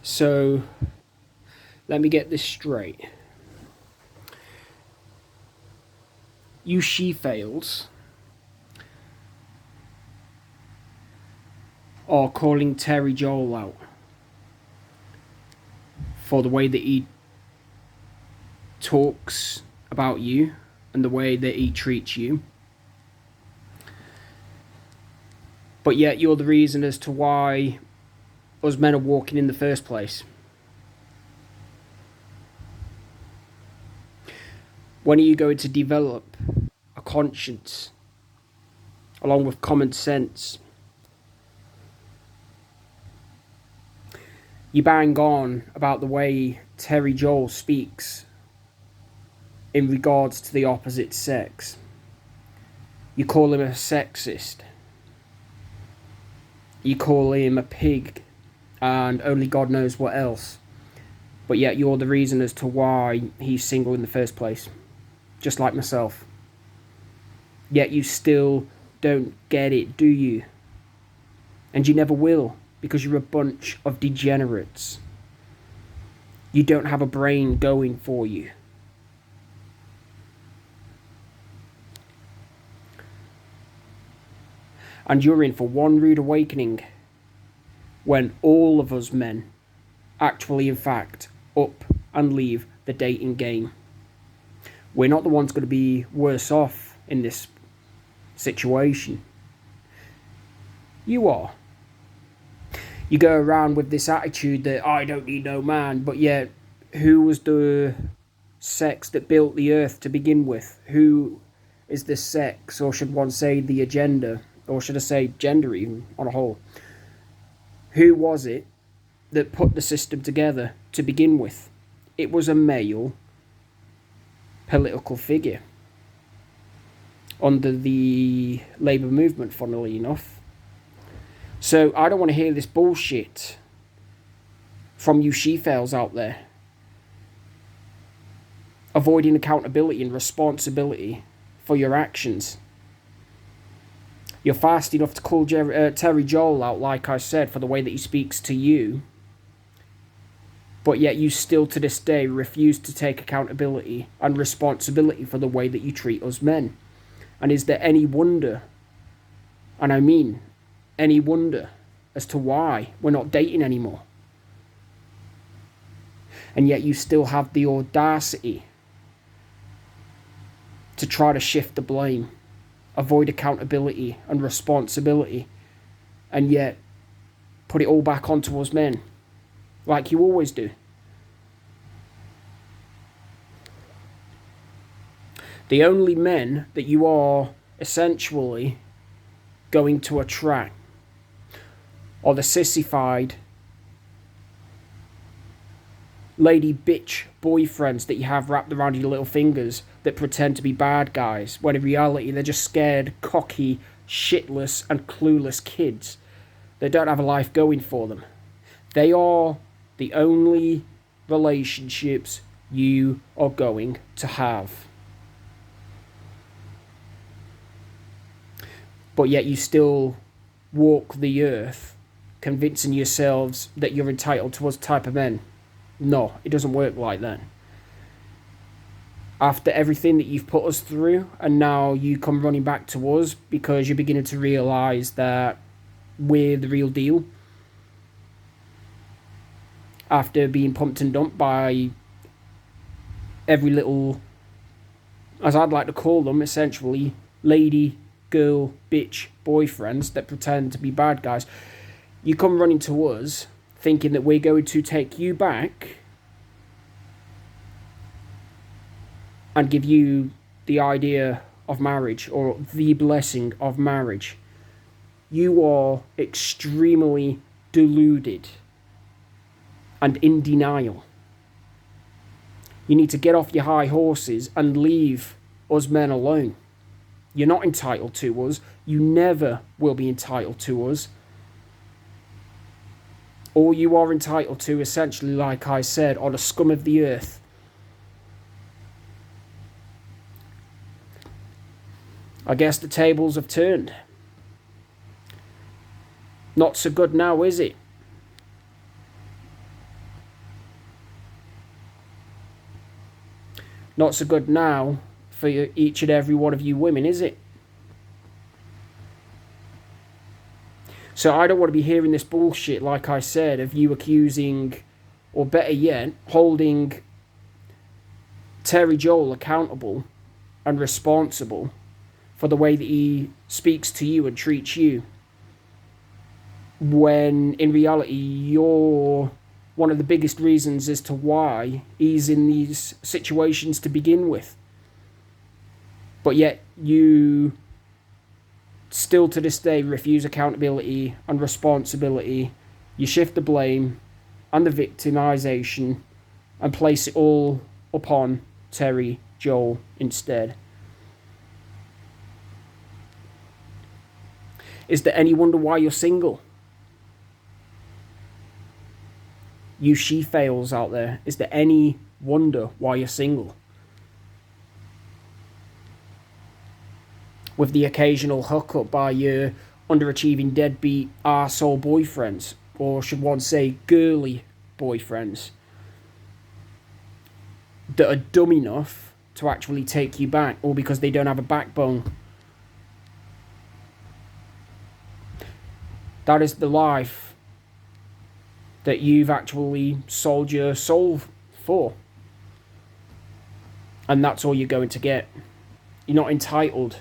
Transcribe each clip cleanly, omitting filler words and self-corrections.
So, let me get this straight. You she-fails are calling Terry Joel out for the way that he talks about you and the way that he treats you. But yet you're the reason as to why us men are walking in the first place. When are you going to develop a conscience along with common sense? You bang on about the way Terry Joel speaks in regards to the opposite sex. You call him a sexist. You call him a pig and only God knows what else. But yet you're the reason as to why he's single in the first place. Just like myself. Yet you still don't get it, do you? And you never will, because you're a bunch of degenerates. You don't have a brain going for you. And you're in for one rude awakening when all of us men actually, in fact, up and leave the dating game. We're not the ones going to be worse off in this situation. You are. You go around with this attitude that I don't need no man, but yet who was the sex that built the earth to begin with? Who is the sex, or should one say the agenda, or should I say gender even, on a whole? Who was it that put the system together to begin with? It was a male political figure under the Labour movement, funnily enough. So I don't want to hear this bullshit from you she-fails out there. Avoiding accountability and responsibility for your actions. You're fast enough to call Terry Joel out, like I said, for the way that he speaks to you. But yet you still to this day refuse to take accountability and responsibility for the way that you treat us men. And is there any wonder, and I mean any wonder, as to why we're not dating anymore? And yet you still have the audacity to try to shift the blame, avoid accountability and responsibility, and yet put it all back onto us men, like you always do. The only men that you are essentially going to attract are the sissified lady bitch boyfriends that you have wrapped around your little fingers that pretend to be bad guys, when in reality they're just scared, cocky, shitless and clueless kids that don't have a life going for them. They are the only relationships you are going to have. But yet you still walk the earth convincing yourselves that you're entitled to us type of men. No, it doesn't work like that. After everything that you've put us through, and now you come running back to us because you're beginning to realise that we're the real deal. After being pumped and dumped by every little, as I'd like to call them, essentially, lady, girl, bitch, boyfriends that pretend to be bad guys. You come running to us thinking that we're going to take you back and give you the idea of marriage or the blessing of marriage. You are extremely deluded and in denial. You need to get off your high horses and leave us men alone. You're not entitled to us. You never will be entitled to us. All you are entitled to, essentially, like I said, are the scum of the earth. I guess the tables have turned. Not so good now, is it? Not so good now for each and every one of you women, is it? So I don't want to be hearing this bullshit, like I said, of you accusing, or better yet, holding Terry Joel accountable and responsible for the way that he speaks to you and treats you, when in reality you're one of the biggest reasons as to why he's in these situations to begin with. But yet you still to this day refuse accountability and responsibility. You shift the blame and the victimization and place it all upon Terry Joel instead. Is there any wonder why you're single? You she-fails out there, is there any wonder why you're single? With the occasional hookup by your underachieving deadbeat arsehole boyfriends, or should one say girly boyfriends, that are dumb enough to actually take you back, or because they don't have a backbone. That is the life that you've actually sold your soul for. And that's all you're going to get. You're not entitled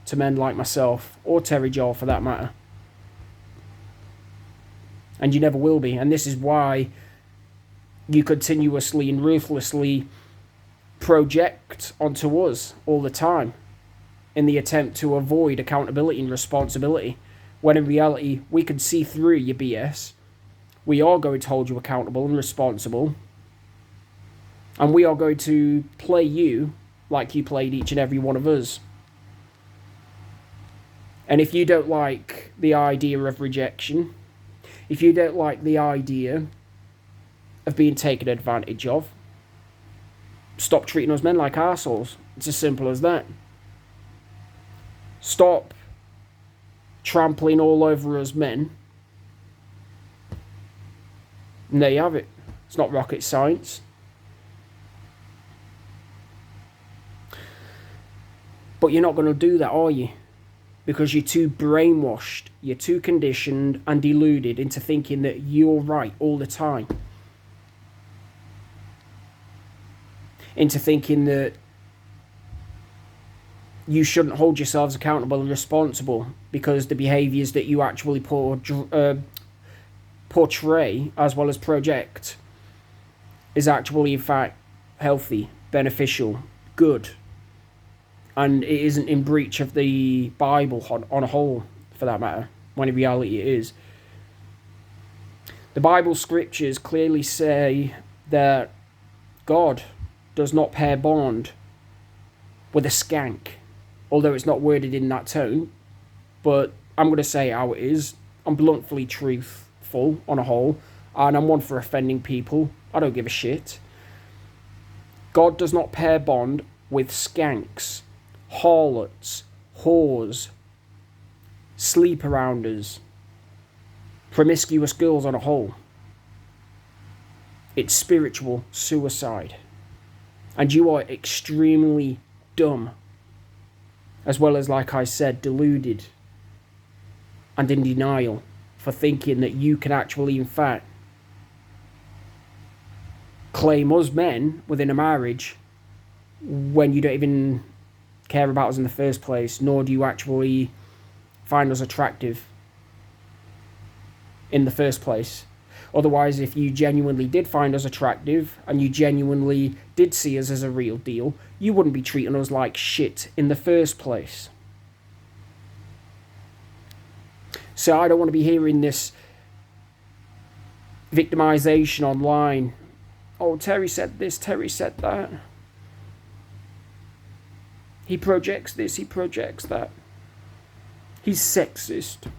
to men like myself, or Terry Joel for that matter. And you never will be. And this is why you continuously and ruthlessly project onto us all the time in the attempt to avoid accountability and responsibility, when in reality we can see through your BS. We are going to hold you accountable and responsible, and we are going to play you like you played each and every one of us. And if you don't like the idea of rejection, if you don't like the idea of being taken advantage of, stop treating us men like arseholes. It's as simple as that. Stop trampling all over us men. And there you have it. It's not rocket science. But you're not going to do that, are you? Because you're too brainwashed, you're too conditioned and deluded into thinking that you're right all the time. Into thinking that you shouldn't hold yourselves accountable and responsible because the behaviours that you actually portray as well as project is actually in fact healthy, beneficial, good, and it isn't in breach of the Bible on a whole, for that matter, when in reality it is. The Bible scriptures clearly say that God does not pair bond with a skank, although it's not worded in that tone, but I'm going to say how it is. I'm bluntly truthful on a whole, and I'm one for offending people. I don't give a shit. God does not pair bond with skanks, harlots, whores, sleep-arounders, promiscuous girls on a whole. It's spiritual suicide. And you are extremely dumb, as well as, like I said, deluded and in denial for thinking that you can actually, in fact, claim us men within a marriage when you don't even care about us in the first place, nor do you actually find us attractive in the first place. Otherwise, if you genuinely did find us attractive and you genuinely did see us as a real deal, you wouldn't be treating us like shit in the first place. So I don't want to be hearing this victimization online. Oh, Terry said this, Terry said that. He projects this, he projects that. He's sexist.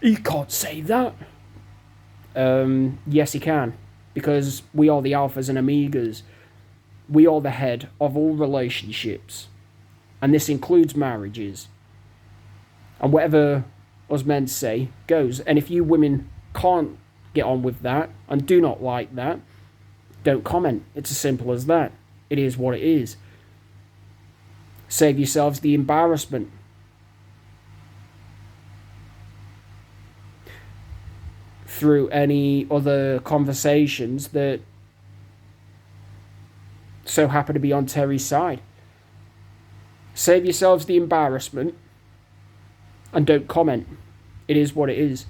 He can't say that. Yes, he can. Because we are the alphas and omegas. We are the head of all relationships. And this includes marriages. And whatever us men say goes. And if you women can't get on with that and do not like that, don't comment. It's as simple as that. It is what it is. Save yourselves the embarrassment. Through any other conversations that so happen to be on Terry's side. Save yourselves the embarrassment and don't comment. It is what it is.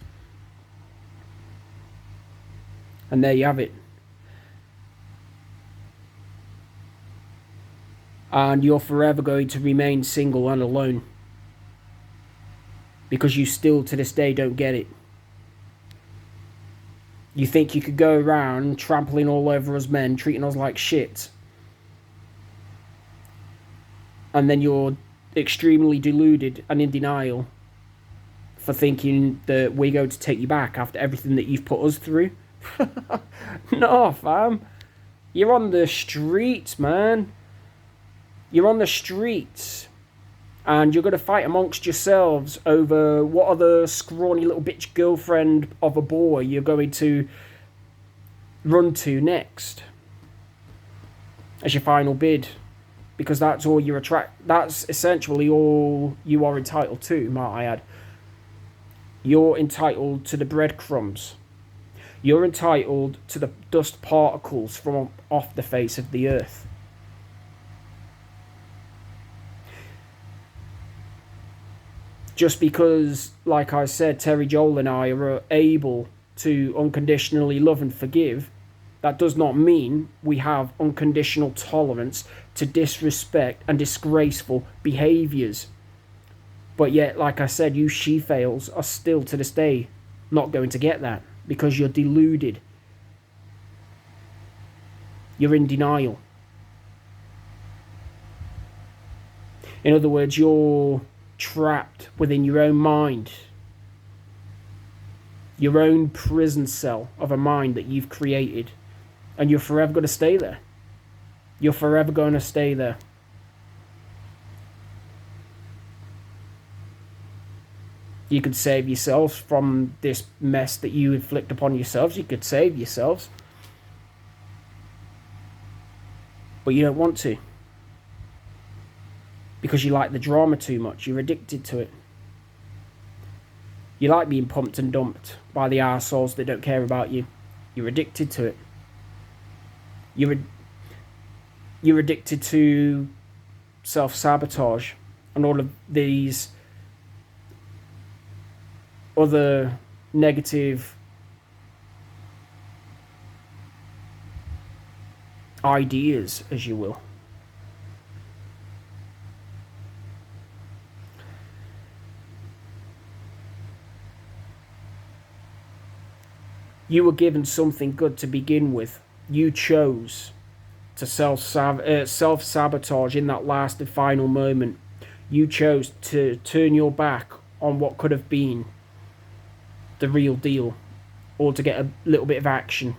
And there you have it. And you're forever going to remain single and alone. Because you still to this day don't get it. You think you could go around trampling all over us men, treating us like shit. And then you're extremely deluded and in denial for thinking that we're going to take you back after everything that you've put us through. No, fam. You're on the streets, man. You're on the streets. And you're going to fight amongst yourselves over what other scrawny little bitch girlfriend of a boy you're going to run to next. As your final bid. Because that's all you're that's essentially all you are entitled to, might I add. You're entitled to the breadcrumbs. You're entitled to the dust particles from off the face of the earth. Just because, like I said, Terry Joel and I are able to unconditionally love and forgive, that does not mean we have unconditional tolerance to disrespect and disgraceful behaviours. But yet, like I said, you she-fails are still to this day not going to get that because you're deluded. You're in denial. In other words, you're trapped within your own mind. Your own prison cell of a mind that you've created. And you're forever going to stay there. You're forever going to stay there. You could save yourselves from this mess that you inflict upon yourselves. You could save yourselves. But you don't want to. Because you like the drama too much. You're addicted to it. You like being pumped and dumped by the arseholes that don't care about you. You're addicted to it. You're addicted to self-sabotage and all of these other negative ideas, as you will. You were given something good to begin with. You chose to self-sabotage in that last and final moment. You chose to turn your back on what could have been the real deal, or to get a little bit of action.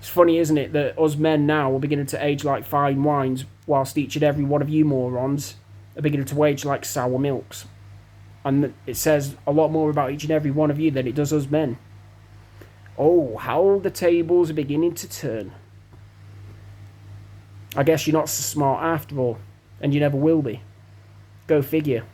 It's funny, isn't it, that us men now are beginning to age like fine wines, whilst each and every one of you morons are beginning to age like sour milks. And it says a lot more about each and every one of you than it does us men. Oh, how the tables are beginning to turn. I guess you're not so smart after all, and you never will be. Go figure.